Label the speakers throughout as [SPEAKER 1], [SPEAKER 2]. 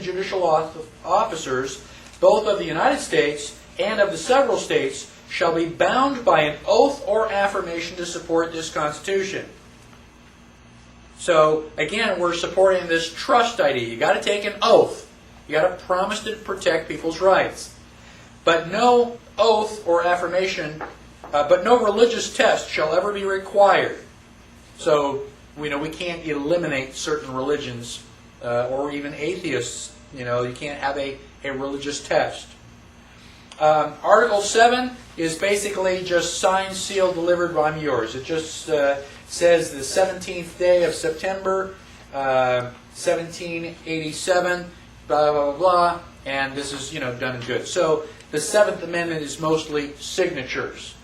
[SPEAKER 1] judicial officers, both of the United States and of the several states, shall be bound by an oath or affirmation to support this Constitution. So, again, we're supporting this trust idea. You got to take an oath. You got to promise to protect people's rights. But no oath or affirmation, but no religious test shall ever be required. So, we can't eliminate certain religions or even atheists. You can't have a religious test. Article 7 is basically just signed, sealed, delivered, I'm yours. It just says the 17th day of September, 1787, blah, blah, blah, blah, and this is, done and good. So the 7th Amendment is mostly signatures,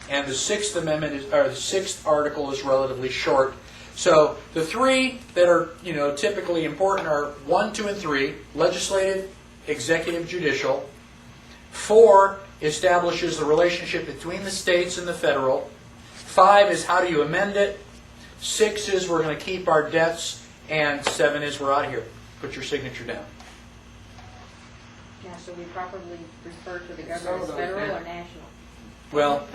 [SPEAKER 1] and the 6th Amendment the 6th article is relatively short. So the three that are, typically important are 1, 2, and 3, legislative, executive, judicial. 4 establishes the relationship between the states and the federal. 5 is how do you amend it. 6 is we're going to keep our debts. And 7 is we're out of here. Put your signature down.
[SPEAKER 2] Now, should we properly refer to the government as federal or national?
[SPEAKER 1] Well,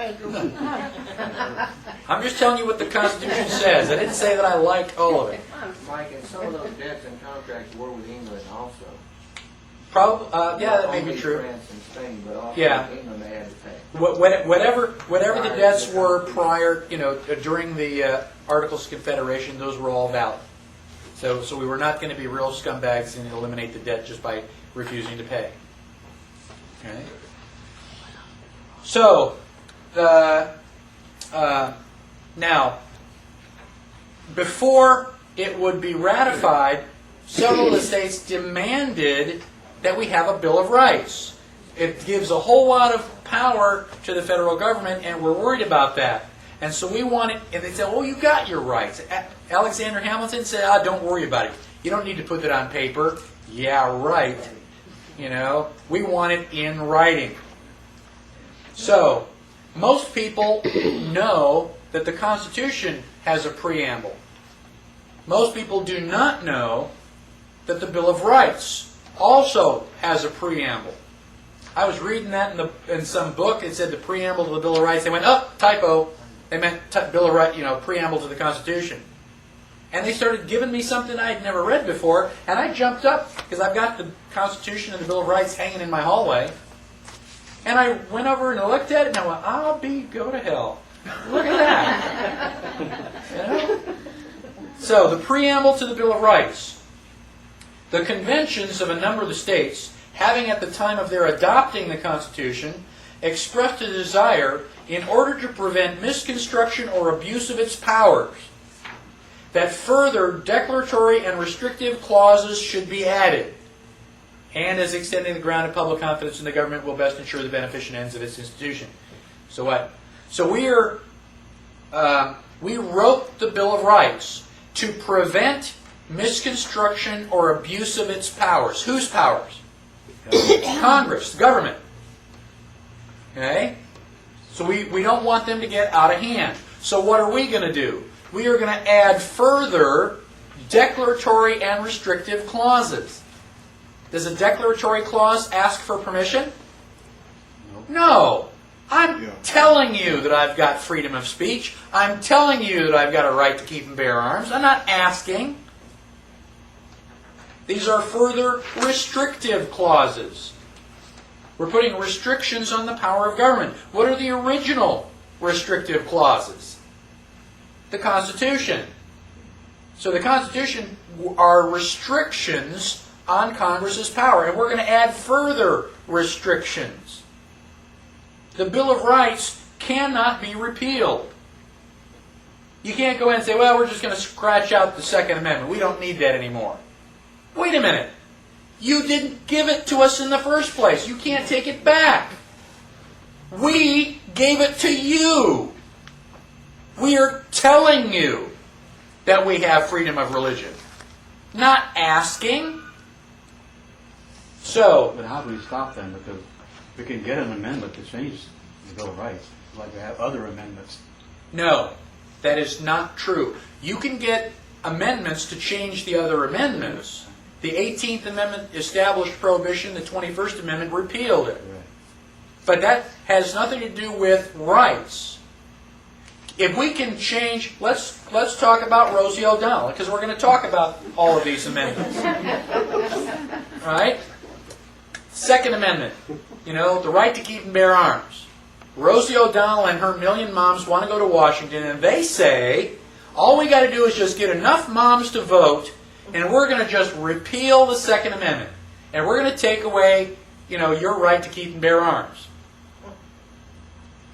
[SPEAKER 1] I'm just telling you what the Constitution says. I didn't say that I like all of it.
[SPEAKER 3] Mike, and some of those debts and contracts were with England also.
[SPEAKER 1] Yeah, that may be true.
[SPEAKER 3] France and Spain, but also
[SPEAKER 1] Yeah.
[SPEAKER 3] England they had to pay.
[SPEAKER 1] Whatever the debts were prior, during the Articles of Confederation, those were all valid. So we were not going to be real scumbags and eliminate the debt just by refusing to pay. Okay. So now, before it would be ratified, several of the states demanded that we have a Bill of Rights. It gives a whole lot of power to the federal government, and we're worried about that. And so we want it, and they said, well, you got your rights. Alexander Hamilton said, don't worry about it. You don't need to put that on paper. Yeah, right. We want it in writing. So, most people know that the Constitution has a preamble. Most people do not know that the Bill of Rights also has a preamble. I was reading that in some book. It said the preamble to the Bill of Rights. They went, typo. They meant Bill of Rights, preamble to the Constitution. And they started giving me something I had never read before, and I jumped up because I've got the Constitution and the Bill of Rights hanging in my hallway. And I went over and I looked at it, and I went, go to hell. Look at that. So, the preamble to the Bill of Rights. The conventions of a number of the states, having at the time of their adopting the Constitution, expressed a desire, in order to prevent misconstruction or abuse of its powers, that further declaratory and restrictive clauses should be added, and as extending the ground of public confidence in the government will best ensure the benefit and ends of its institution. So what? So we wrote the Bill of Rights to prevent misconstruction or abuse of its powers. Whose powers? Congress, the government. Okay? So we don't want them to get out of hand. So what are we going to do? We are going to add further declaratory and restrictive clauses. Does a declaratory clause ask for permission? No. I'm telling you that I've got freedom of speech. I'm telling you that I've got a right to keep and bear arms. I'm not asking. These are further restrictive clauses. We're putting restrictions on the power of government. What are the original restrictive clauses? The Constitution. So the Constitution are restrictions on Congress's power, and we're going to add further restrictions. The Bill of Rights cannot be repealed. You can't go in and say, well, we're just going to scratch out the Second Amendment. We don't need that anymore. Wait a minute. You didn't give it to us in the first place. You can't take it back. We gave it to you. We are telling you that we have freedom of religion. Not asking. So,
[SPEAKER 4] but how do we stop them? Because we can get an amendment to change the Bill of Rights, like we have other amendments.
[SPEAKER 1] No, that is not true. You can get amendments to change the other amendments, The 18th Amendment established prohibition. The 21st Amendment repealed it. But that has nothing to do with rights. If we can change, let's talk about Rosie O'Donnell, because we're going to talk about all of these amendments. Right? Second Amendment, the right to keep and bear arms. Rosie O'Donnell and her million moms want to go to Washington, and they say, all we got to do is just get enough moms to vote, and we're going to just repeal the Second Amendment. And we're going to take away, your right to keep and bear arms.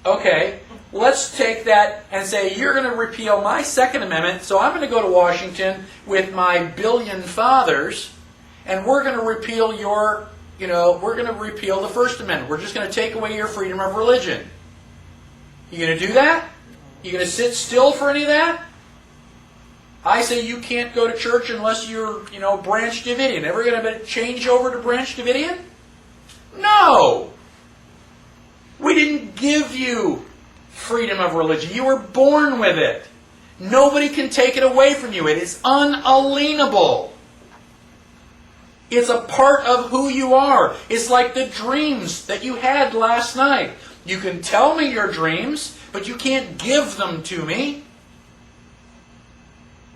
[SPEAKER 1] Okay, let's take that and say, you're going to repeal my Second Amendment, so I'm going to go to Washington with my billion fathers, and we're going to repeal we're going to repeal the First Amendment. We're just going to take away your freedom of religion. You going to do that? You going to sit still for any of that? I say you can't go to church unless you're, Branch Davidian. Ever going to change over to Branch Davidian? No! We didn't give you freedom of religion. You were born with it. Nobody can take it away from you. It is unalienable. It's a part of who you are. It's like the dreams that you had last night. You can tell me your dreams, but you can't give them to me.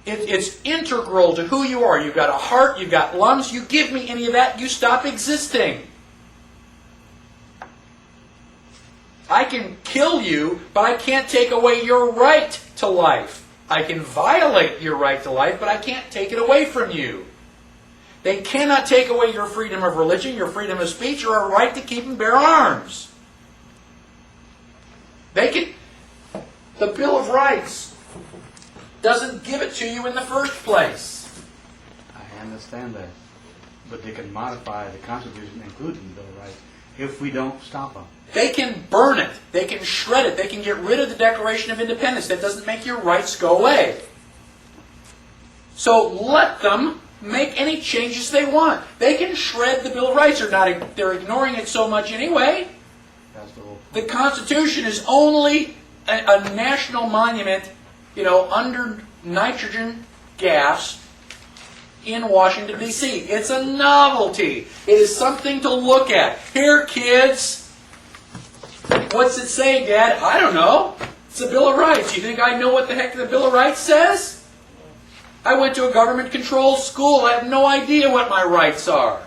[SPEAKER 1] It's integral to who you are. You've got a heart, you've got lungs. You give me any of that, you stop existing. I can kill you, but I can't take away your right to life. I can violate your right to life, but I can't take it away from you. They cannot take away your freedom of religion, your freedom of speech, or a right to keep and bear arms. The Bill of Rights doesn't give it to you in the first place.
[SPEAKER 4] I understand that. But they can modify the Constitution, including the Bill of Rights, if we don't stop them.
[SPEAKER 1] They can burn it. They can shred it. They can get rid of the Declaration of Independence. That doesn't make your rights go away. So let them make any changes they want. They can shred the Bill of Rights. They're ignoring it so much anyway.
[SPEAKER 4] That's the whole
[SPEAKER 1] The Constitution is only a national monument, under nitrogen gas in Washington, D.C. It's a novelty. It is something to look at. Here, kids. What's it say, Dad? I don't know. It's the Bill of Rights. You think I know what the heck the Bill of Rights says? I went to a government-controlled school. I have no idea what my rights are.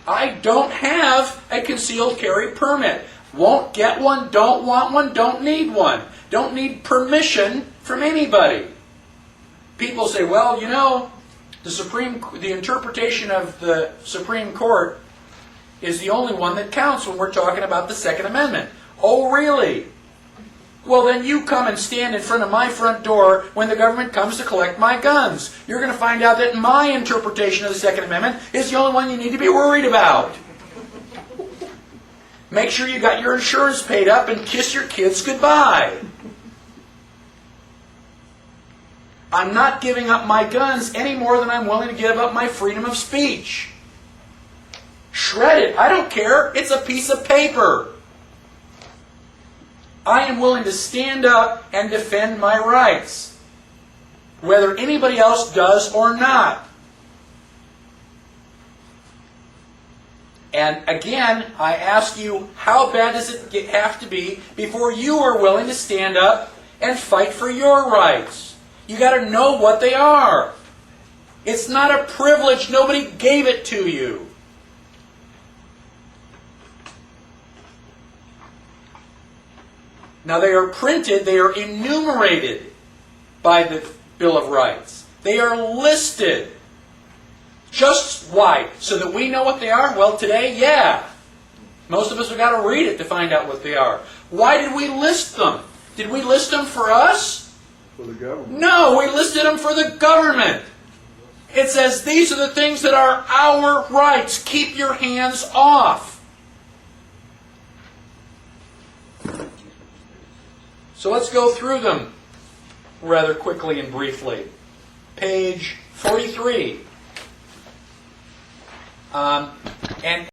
[SPEAKER 1] I don't have a concealed carry permit. Won't get one, don't want one, don't need one. Don't need permission from anybody. People say, well, the interpretation of the Supreme Court is the only one that counts when we're talking about the Second Amendment. Oh, really? Well, then you come and stand in front of my front door when the government comes to collect my guns. You're going to find out that my interpretation of the Second Amendment is the only one you need to be worried about. Make sure you got your insurance paid up and kiss your kids goodbye. I'm not giving up my guns any more than I'm willing to give up my freedom of speech. Shred it. I don't care. It's a piece of paper. I am willing to stand up and defend my rights, whether anybody else does or not. And again, I ask you, how bad does it have to be before you are willing to stand up and fight for your rights? You got to know what they are. It's not a privilege. Nobody gave it to you. Now they are printed, they are enumerated by the Bill of Rights. They are listed. Just why? So that we know what they are? Well, today, yeah. Most of us have got to read it to find out what they are. Why did we list them? Did we list them for us?
[SPEAKER 5] For the government.
[SPEAKER 1] No, we listed them for the government. It says these are the things that are our rights. Keep your hands off. So let's go through them rather quickly and briefly. Page 43. And